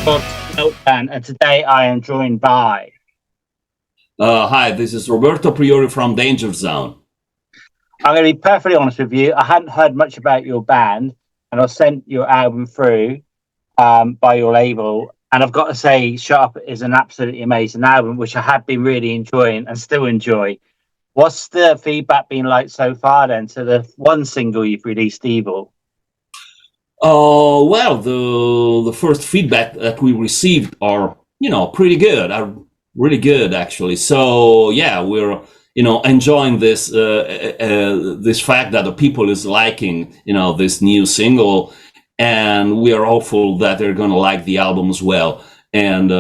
Meltdown, and today I am joined by. Hi, this is Roberto from Dangerzone. I'm going to be perfectly honest with you. I hadn't heard much about your band, and I sent your album through by your label. And I've got to say, Shut Up is an absolutely amazing album, which I have been really enjoying and still enjoy. What's the feedback been like so far then to the one single you've released, Evil? Well, the first feedback that we received are pretty good, are really good actually. So yeah, we're enjoying this fact that the people is liking this new single, and we are hopeful that they're gonna like the album as well. And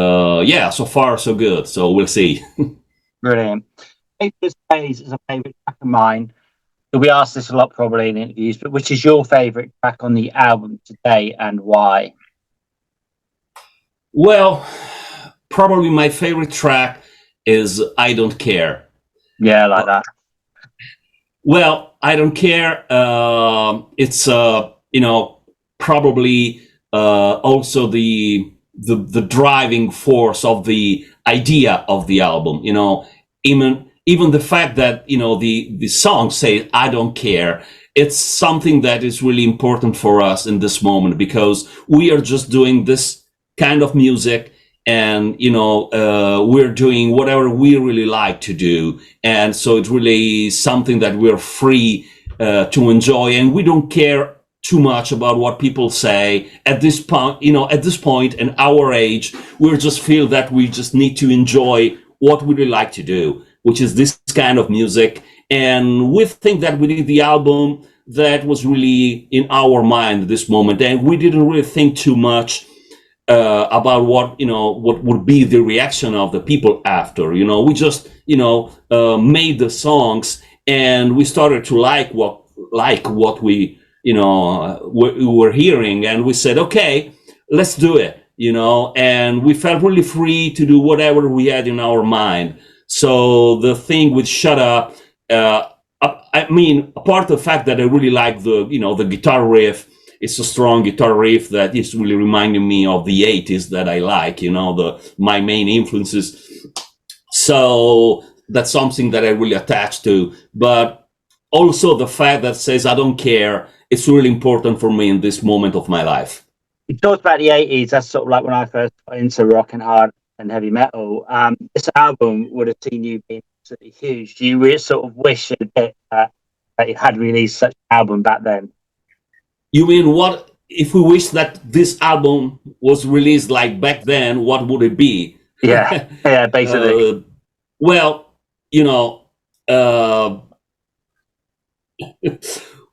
yeah, so far so good. So we'll see. Brilliant. This Days is a favourite track of mine. We asked this a lot probably in interviews, but which is your favourite track on the album today and why? Well, probably my favorite track is I Don't Care. Yeah, I like that. Well, I Don't Care. It's probably also the driving force of the idea of the album. Even the fact that the song says I don't care, it's something that is really important for us in this moment, because we are just doing this kind of music, and we're doing whatever we really like to do, and so it's really something that we're free to enjoy, and we don't care too much about what people say at this point. At this point in our age, we just feel that we just need to enjoy what we really like to do, which is this kind of music. And we think that we did the album that was really in our mind at this moment, and we didn't really think too much about what would be the reaction of the people after. We just made the songs, and we started to like what we were hearing, and we said, okay, let's do it. And we felt really free to do whatever we had in our mind. So the thing with Shut Up, I mean, apart from the fact that I really like the guitar riff, it's a strong guitar riff that is really reminding me of the 80s that I like, my main influences. So that's something that I really attach to. But also the fact that says I don't care, it's really important for me in this moment of my life. You talked about the 80s. That's sort of like when I first got into rock and hard and heavy metal. This album would have seen you being absolutely huge. Do you really sort of wish a bit that you had released such an album back then? You mean, what if we wish that this album was released like back then? What would it be? Yeah, yeah, basically. Well,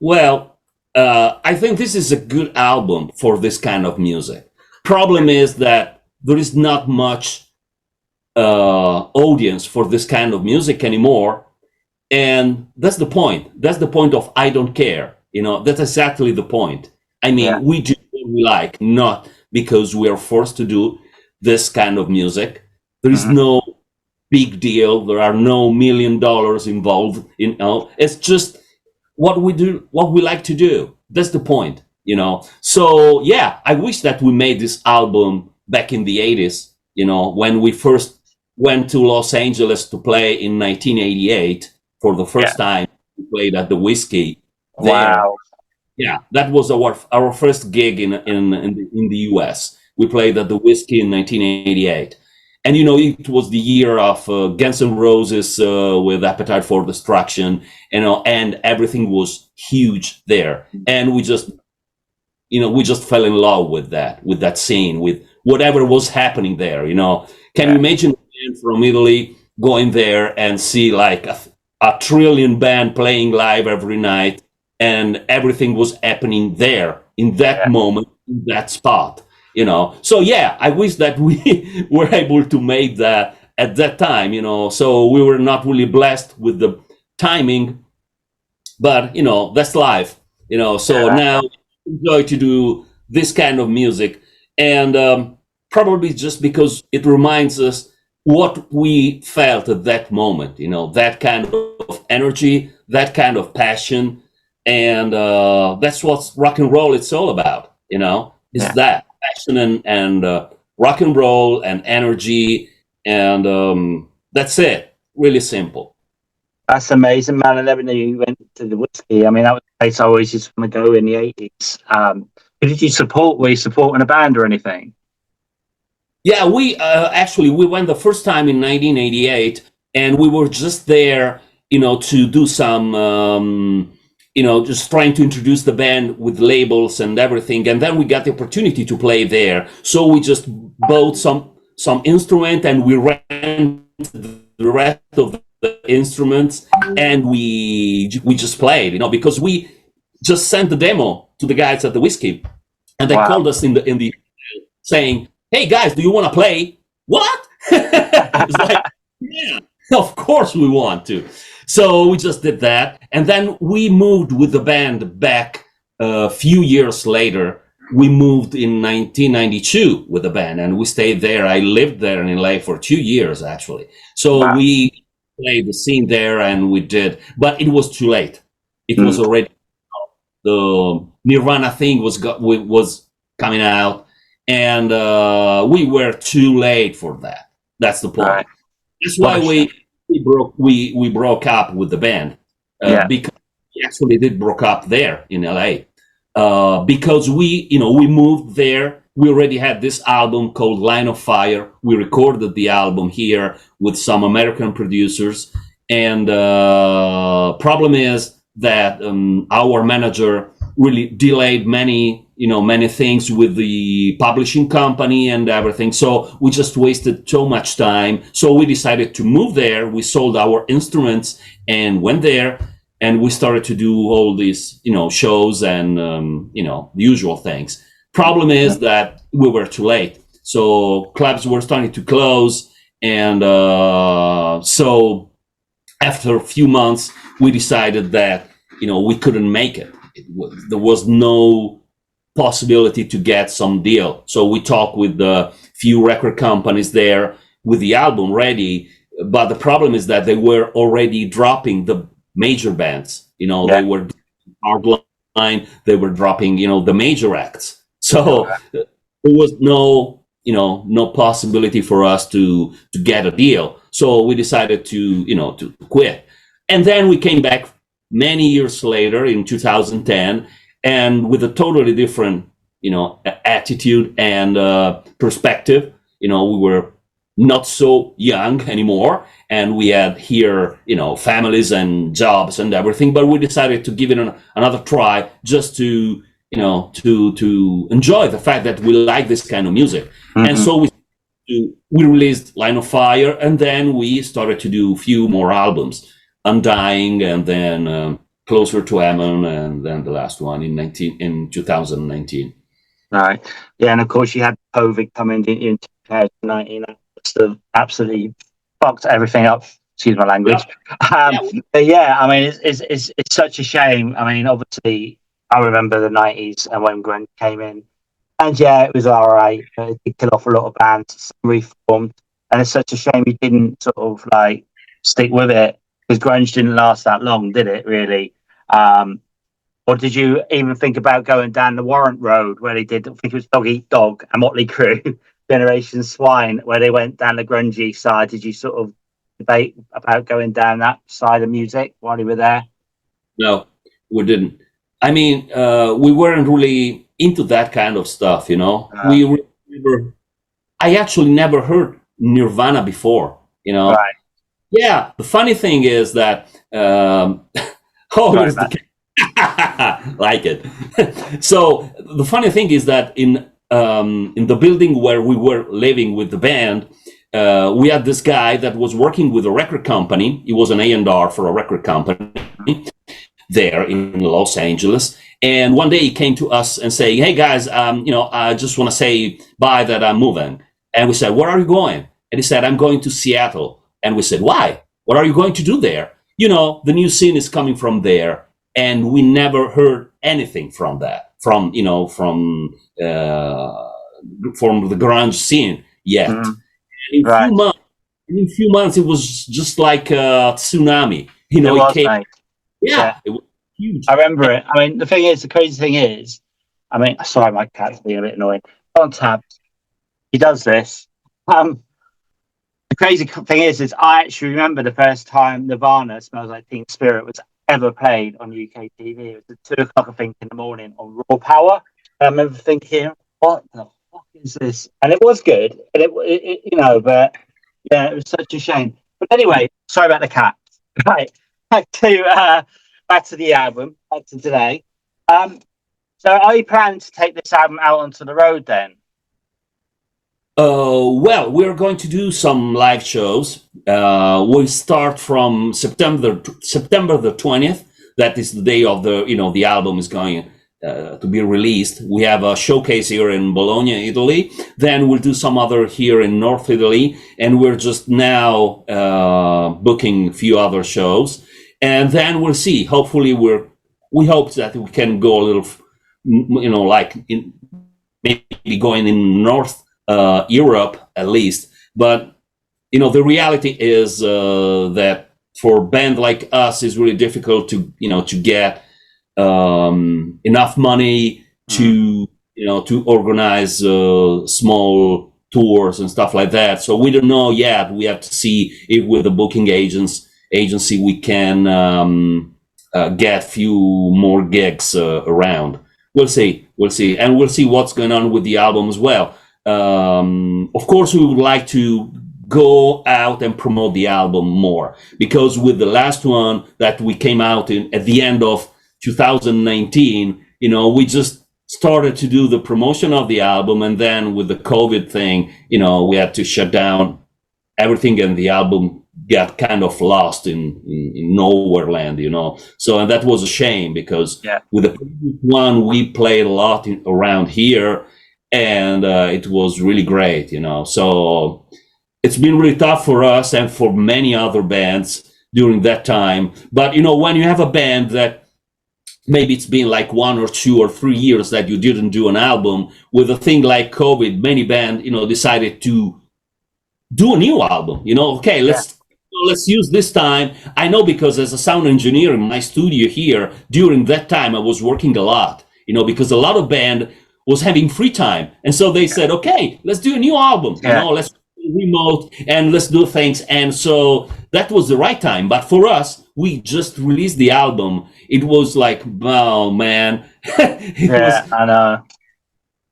well, I think this is a good album for this kind of music. Problem is that there is not much audience for this kind of music anymore, and that's the point. That's the point of I Don't Care. That's exactly the point. I mean, yeah. We do what we like, not because we are forced to do this kind of music. There is no big deal. There are no $1 million involved. It's just what we do, what we like to do. That's the point. So yeah, I wish that we made this album back in the 80s. When we first went to Los Angeles to play in 1988 for the first time. We played at the Whiskey. There. Wow! Yeah, that was our first gig in the U.S. We played at the Whiskey in 1988, and it was the year of Guns N' Roses with Appetite for Destruction, and everything was huge there, and we just fell in love with that scene, with whatever was happening there. Can you imagine a band from Italy going there and see like a trillion band playing live every night? And everything was happening there in that moment, in that spot, So yeah, I wish that we were able to make that at that time, So we were not really blessed with the timing, but that's life, So now enjoy to do this kind of music, and probably just because it reminds us what we felt at that moment, that kind of energy, that kind of passion. And that's what rock and roll it's all about, is that passion and rock and roll and energy, and that's it. Really simple. That's amazing, man. I never knew you went to the whiskey. I mean, that was a place I always used to want to go in the 80s. Who did you support? Were you supporting a band or anything? Yeah, we actually we went the first time in 1988, and we were just there, to do some, just trying to introduce the band with labels and everything. And then we got the opportunity to play there, so we just bought some instrument and we ran the rest of the instruments, and we just played, because we just sent the demo to the guys at the whiskey, and they called us in the saying, "Hey guys, do you want to play?" What? It's like, yeah, of course we want to. So we just did that, and then we moved with the band back a few years later. We moved in 1992 with the band, and we stayed there. I lived there in LA for 2 years, actually. So we played the scene there, and we did, but it was too late. It was already, the Nirvana thing was coming out, and we were too late for that. That's the point. Right. That's why we broke up with the band, because we actually did broke up there in LA, because we moved there. We already had this album called Line of Fire. We recorded the album here with some American producers, and problem is that our manager really delayed many things with the publishing company and everything. So we just wasted so much time. So we decided to move there. We sold our instruments and went there, and we started to do all these, shows and, the usual things. Problem is that we were too late. So clubs were starting to close. And so after a few months, we decided that, we couldn't make it. There was no possibility to get some deal. So we talked with a few record companies there with the album ready. But the problem is that they were already dropping the major bands. They were Hardline, they were dropping, the major acts. So there was no possibility for us to get a deal. So we decided to quit. And then we came back many years later in 2010, and with a totally different, attitude and perspective. We were not so young anymore, and we had here, families and jobs and everything. But we decided to give it another try, just to, to enjoy the fact that we like this kind of music. Mm-hmm. And so we released Line of Fire, and then we started to do a few more albums, Undying, and then Closer to Heaven, and then the last one in 2019. Right. Yeah, and of course you had COVID coming in 2019. That absolutely fucked everything up. Excuse my language. Yeah. But yeah, I mean, it's such a shame. I mean, obviously, I remember the 90s and when grunge came in, and yeah, it was all right. It did kill off a lot of bands, reformed, and it's such a shame you didn't sort of like stick with it, because grunge didn't last that long, did it? Really? Or did you even think about going down the Warrant Road, where they did, I think it was Dog Eat Dog and Motley Crue, Generation Swine, where they went down the grungy side? Did you sort of debate about going down that side of music while you were there? No, we didn't. I mean, we weren't really into that kind of stuff, I actually never heard Nirvana before, Right. Yeah, the funny thing is that like it. So the funny thing is that in the building where we were living with the band, we had this guy that was working with a record company. He was an A&R for a record company there in Los Angeles. And one day he came to us and saying, "Hey guys, I just want to say bye, that I'm moving." And we said, "Where are you going?" And he said, "I'm going to Seattle." And we said, "Why? What are you going to do there?" The new scene is coming from there. And we never heard anything from that, from the grunge scene yet. And in a few months, it was just like a tsunami. It came. Nice. Yeah, it was huge. I remember it. I mean, the crazy thing is, I mean, sorry, my cat's being a bit annoying. On tabs. he does this. The crazy thing is I actually remember the first time Nirvana Smells Like Teen Spirit was ever played on UK TV. It was at 2 o'clock, I think, in the morning on Raw Power. And I remember thinking, what the fuck is this? And it was good, and but yeah, it was such a shame. But anyway, sorry about the cat. Right, back to the album, back to today. So are you planning to take this album out onto the road then? Well, we're going to do some live shows. We'll start from September the 20th. That is the day of the album is going to be released. We have a showcase here in Bologna, Italy. Then we'll do some other here in North Italy, and we're just now booking a few other shows. And then we'll see. Hopefully, we hope that we can go a little, maybe going in North Europe at least. But the reality is that for a band like us, it's really difficult to get enough money to organize small tours and stuff like that. So we don't know yet. We have to see if with the booking agency we can get few more gigs around. We'll see, and we'll see what's going on with the album as well. Of course, we would like to go out and promote the album more, because with the last one that we came out at the end of 2019, we just started to do the promotion of the album, and then with the COVID thing, we had to shut down everything, and the album got kind of lost in nowhere land, So, and that was a shame, because with the previous one we played a lot around here, and it was really great, So it's been really tough for us and for many other bands during that time. But when you have a band that maybe it's been like 1 or 2 or 3 years that you didn't do an album, with a thing like COVID, many bands decided to do a new album. Okay, let's use this time. I know, because as a sound engineer in my studio here, during that time I was working a lot, because a lot of band was having free time, and so they said, okay, let's do a new album. Let's remote and let's do things. And so that was the right time. But for us, we just released the album. It was like, oh man. I know.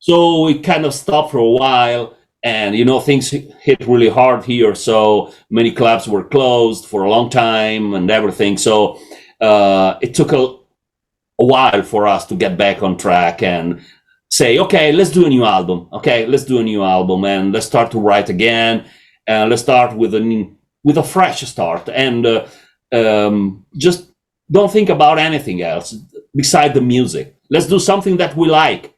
So we kind of stopped for a while, and things hit really hard here. So many clubs were closed for a long time and everything. So it took a while for us to get back on track and say, okay, let's do a new album. Okay, let's do a new album, and let's start to write again. And let's start with a fresh start, and just don't think about anything else beside the music. Let's do something that we like.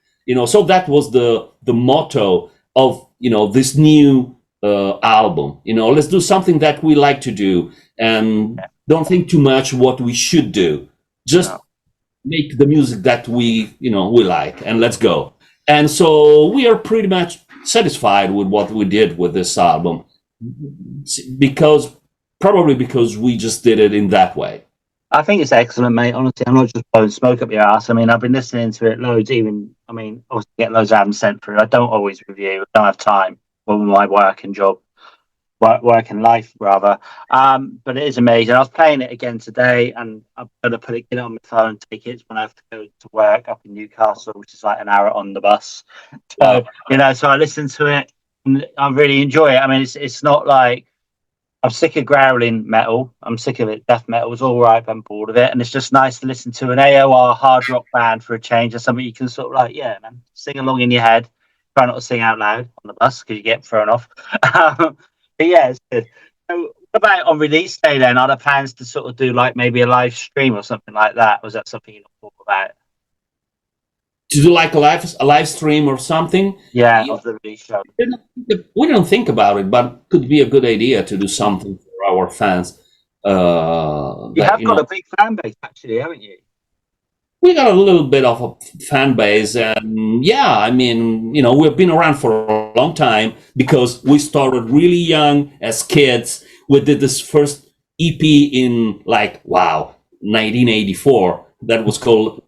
So that was the motto of this new album. Let's do something that we like to do, and don't think too much what we should do. Just make the music that we like, and let's go. And so we are pretty much satisfied with what we did with this album, probably because we just did it in that way. I think it's excellent, mate. Honestly, I'm not just blowing smoke up your ass. I mean, I've been listening to it loads. Obviously get loads of albums sent through. I don't always review. I don't have time with my work and life rather. But it is amazing. I was playing it again today, and I'm gonna get it on my phone, take it when I have to go to work up in Newcastle, which is like an hour on the bus. So so I listen to it, and I really enjoy it. I mean, it's not like I'm sick of growling metal. I'm sick of it. Death metal is all right, but I'm bored of it, and it's just nice to listen to an AOR hard rock band for a change, or something you can sort of man, sing along in your head. Try not to sing out loud on the bus because you get thrown off. But yeah, it's good. So what about on release day then? Are there plans to sort of do like maybe a live stream or something like that? Was that something you thought about? To do like a live stream or something? Yeah, of the release show. We don't think about it, but could be a good idea to do something for our fans. You have got a big fan base, actually, haven't you? We got a little bit of a fan base, and we've been around for a long time, because we started really young as kids. We did this first EP in 1984 that was called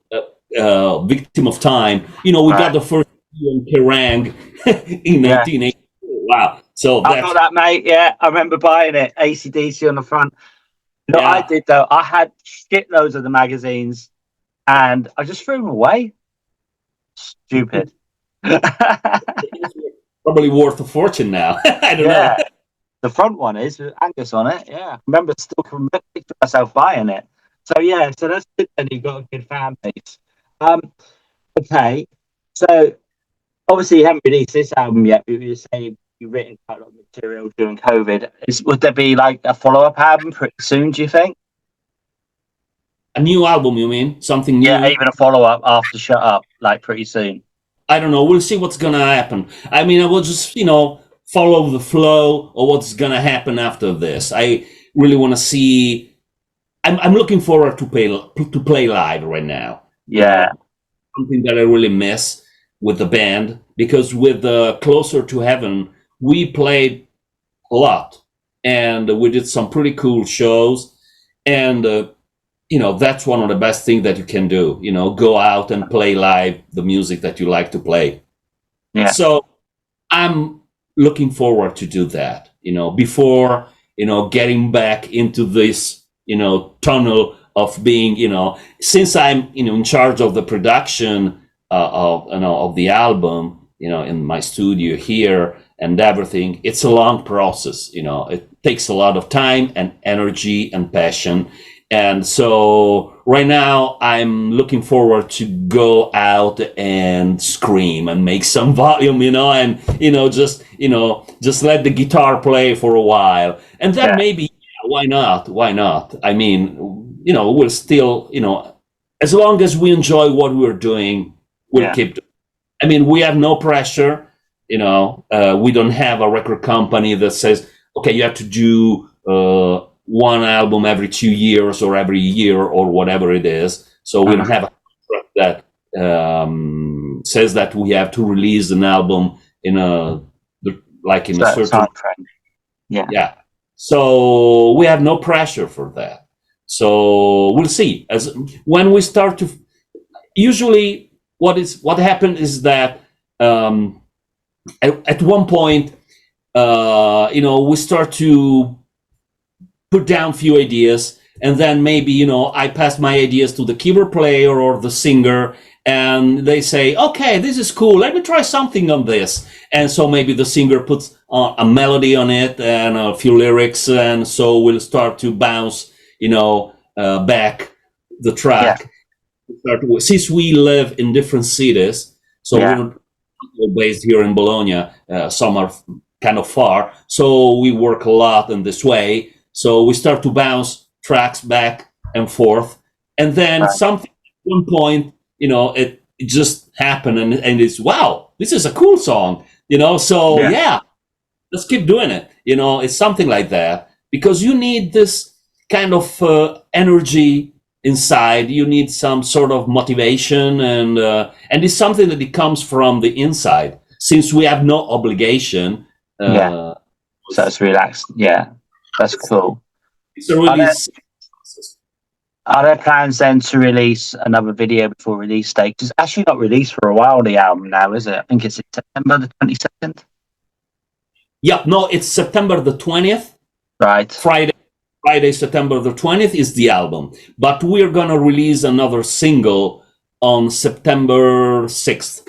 Victim of Time. We got the first on Kerrang in 1980. Wow. So I got that, mate. Yeah, I remember buying it. AC/DC on the front. You know what I did though? I had shitloads of the magazines, and I just threw them away. Stupid. Probably worth a fortune now. I don't know. The front one is with Angus on it. Yeah, I remember still picture myself buying it. So yeah, so that's good. Then you've got a good fan base. Okay, so obviously you haven't released this album yet. But you say you've written quite a lot of material during COVID. Would there be like a follow-up album pretty soon? Do you think? A new album, you mean? Something new? Yeah, even a follow-up after Shut Up, like pretty soon. I don't know. We'll see what's gonna happen. I mean, I will just, follow the flow of what's gonna happen after this. I really want to see. I'm looking forward to play live right now. Yeah, something that I really miss with the band, because with Closer to Heaven we played a lot and we did some pretty cool shows, and that's one of the best things that you can do. Go out and play live the music that you like to play. Yeah. So I'm looking forward to do that, before, getting back into this, tunnel of being, since I'm, in charge of the production of the album, in my studio here and everything. It's a long process, it takes a lot of time and energy and passion. And so right now I'm looking forward to go out and scream and make some volume, and, just let the guitar play for a while. And then maybe, why not? I mean, we're still, as long as we enjoy what we're doing, we'll keep doing. I mean, we have no pressure, we don't have a record company that says, okay, you have to do, one album every 2 years or every year or whatever it is. So we don't have a contract that says that we have to release an album in a certain time frame. Yeah. So we have no pressure for that. So we'll see. As when we start to, usually what happened is that at one point, we start to put down few ideas, and then maybe, I pass my ideas to the keyboard player or the singer, and they say, okay, this is cool, let me try something on this. And so maybe the singer puts a melody on it and a few lyrics, and so we'll start to bounce, back the track. Since we live in different cities, so we're based here in Bologna, some are kind of far, so we work a lot in this way. So we start to bounce tracks back and forth, and then something at one point, it just happened, and it's, wow, this is a cool song, So let's keep doing it. It's something like that, because you need this kind of energy inside. You need some sort of motivation, and it's something that it comes from the inside, since we have no obligation. So it's relaxed. Yeah. That's cool. Are there plans then to release another video before release date? It's actually not released for a while, the album now, is it? I think it's September the 22nd. Yeah, no, it's September the 20th. Right. Friday, September the 20th is the album. But we're going to release another single on September 6th.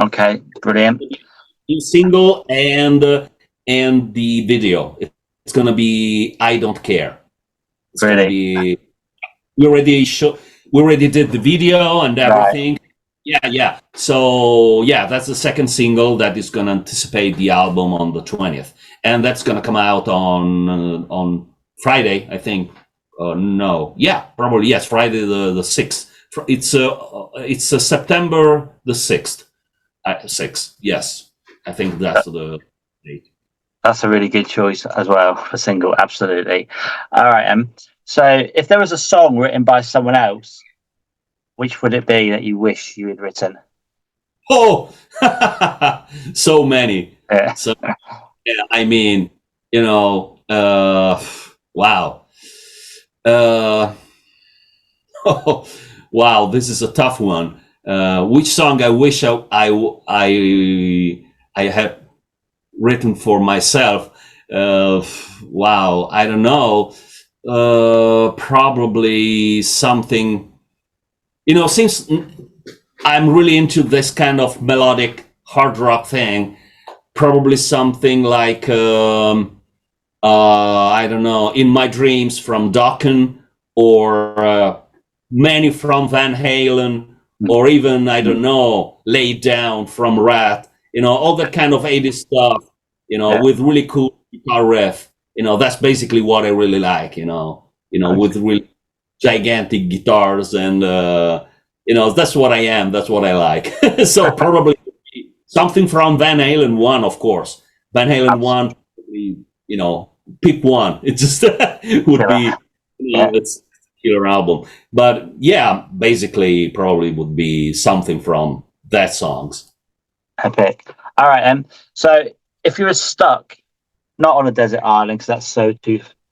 Okay, brilliant. New single and the video. It's gonna be I Don't Care. We already did the video and everything. Right. Yeah. So that's the second single that is gonna anticipate the album on the 20th, and that's gonna come out on Friday, I think. Probably yes, Friday the 6th. It's September the 6th. 6th. Yes, I think that's the date. That's a really good choice as well for single. Absolutely. All right. So if there was a song written by someone else, which would it be that you wish you had written? Oh, so many. Yeah. So, I mean, wow. Wow, this is a tough one. Which song I wish I had written for myself? Wow, I don't know. Probably something, since I'm really into this kind of melodic hard rock thing, probably something like, I don't know, In My Dreams from Dokken, or Many from Van Halen, or even, I don't know, Lay Down from Rat, all that kind of 80s stuff, with really cool guitar riff. That's basically what I really like, with really gigantic guitars, and, that's what I am. That's what I like. So probably something from Van Halen 1, of course. Van Halen 1, pick one. It just would be, it's a killer album. But yeah, basically probably would be something from that songs. Epic. All right, then. So if you were stuck, not on a desert island, because that's so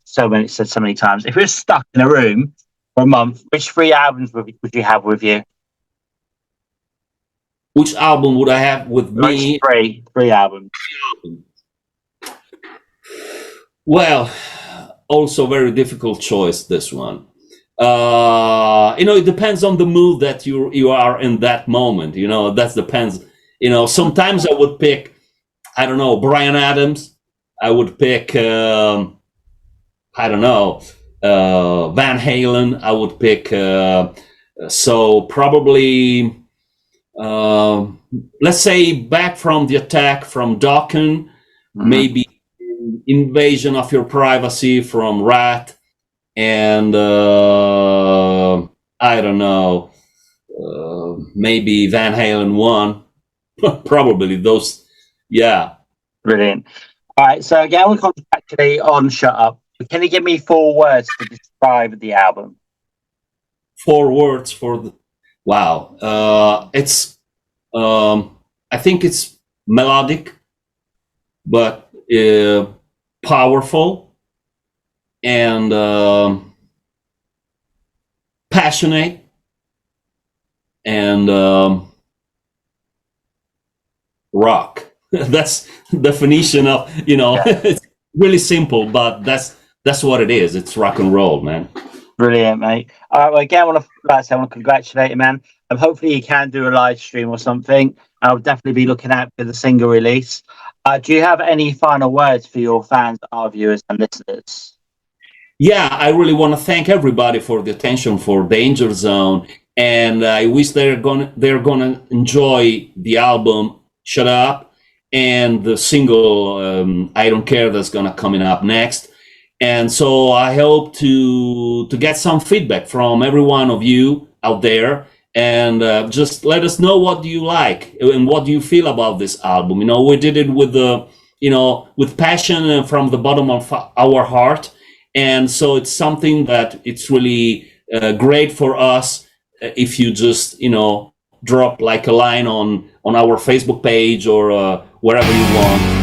said so many times. If you were stuck in a room for a month, which 3 albums would you have with you? Which album would I have with me? Three albums. Well, also very difficult choice, this one. It depends on the mood that you are in that moment. That depends. Sometimes I would pick, I don't know, Bryan Adams. I would pick, I don't know, Van Halen. I would pick, so probably, let's say Back from the Attack from Dokken, maybe Invasion of Your Privacy from Rat, and I don't know, maybe Van Halen 1. Probably those, yeah. Brilliant. All right, so again, we'll congratulate on Shut Up. Can you give me 4 words to describe the album? 4 words for the, wow. It's, I think it's melodic, but powerful, and passionate, and rock. That's definition of, it's really simple, but that's what it is. It's rock and roll, man. Brilliant, mate. All right, well, again, I want to congratulate you, man. Hopefully you can do a live stream or something. I'll definitely be looking out for the single release. Do you have any final words for your fans, our viewers and listeners? Yeah, I really want to thank everybody for the attention for Dangerzone, and I wish they're gonna enjoy the album Shut Up, and the single I Don't Care that's gonna coming up next. And so I hope to get some feedback from every one of you out there, and just let us know what do you like and what do you feel about this album. We did it with with passion from the bottom of our heart, and so it's something that it's really great for us if you just drop like a line on our Facebook page, or wherever you want.